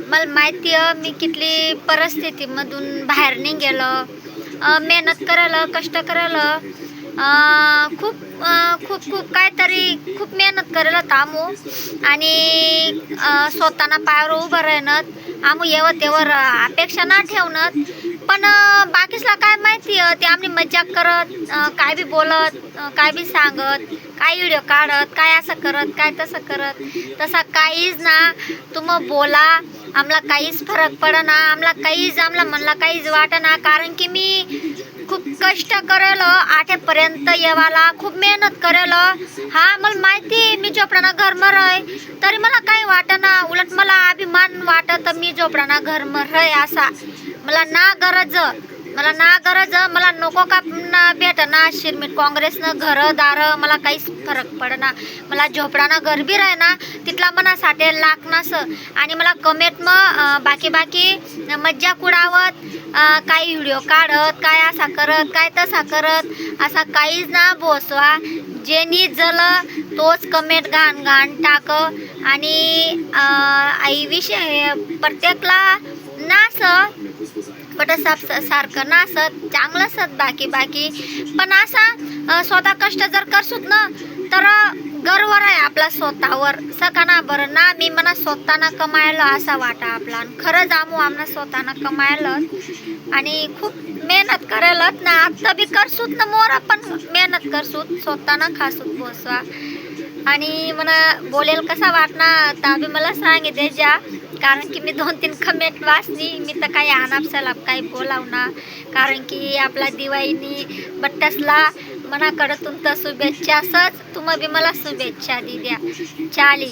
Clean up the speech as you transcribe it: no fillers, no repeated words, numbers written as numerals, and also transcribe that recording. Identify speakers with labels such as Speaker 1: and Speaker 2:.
Speaker 1: मला माहिती आहे मी कितली परिस्थितीमधून बाहेर निघेलो, मेहनत करायला, कष्ट करायला, खूप खूप खूप काहीतरी खूप मेहनत करायला आमू आणि स्वतःना पायावर उभं राहणं आमू येवं तेवर अपेक्षा ना ठेवणं. पण बाकीसला काय माहिती ते आम्ही मजाक करत, काय बी बोलत, काय बी सांगत, काय व्हिडिओ काढत, काय असं करत, काय तसं करत. तसा काहीच ना, तुम्ही बोला, आम्हाला काहीच फरक पडना, आम्हाला काहीच आम्हाला म्हणला काहीच वाटना. कारण की मी खूप कष्ट करेल आठेपर्यंत येवाला, खूप मेहनत करेल. हा मला माहिती मी झोपडाना घरमर आहे तरी मला काही वाटना, उलट मला अभिमान वाटत मी झोपडाना घरमर आहे असा. मला ना गरज, मला नको का भेटना शिरमीट काँग्रेसनं घरदार, मला काहीच फरक पडना. मला झोपडाना घर बी राह ना तिथला मनासाठी लागनास. आणि मला कमेंट मग बाकी मज्जा कुडावत, काही व्हिडिओ काढत, काय असा करत, काय तसा करत, असा काहीच ना बोसवा. जे नीट झालं तोच कमेंट घाण टाक. आणि आई विषय प्रत्येकला नास पट सारखं नासत चांगलं असत बाकी पण असा स्वतः कष्ट जर करसूत ना तर गर्वर आहे आपला स्वतःवर सकाना बरं ना. मी मना स्वतःना कमायला असा वाटा आपला, खरं जामू आम्हाला स्वतःना कमायला आणि खूप मेहनत करायलात ना. आता बी करसूत ना मोर आपण मेहनत करसूत, स्वतःना खासूत बोसवा. आणि मला बोलेल कसा वाटणार तर बी मला सांगितले ज्या, कारण की मी 2-3 कमेंट वाचली. मी तर काही अनापसाला काही बोलावना, कारण की आपला दिवाळीनी बट्टसला मनाकडे तुमचं शुभेच्छा. असंच तुम्ही बी मला शुभेच्छा दी द्या. चाली.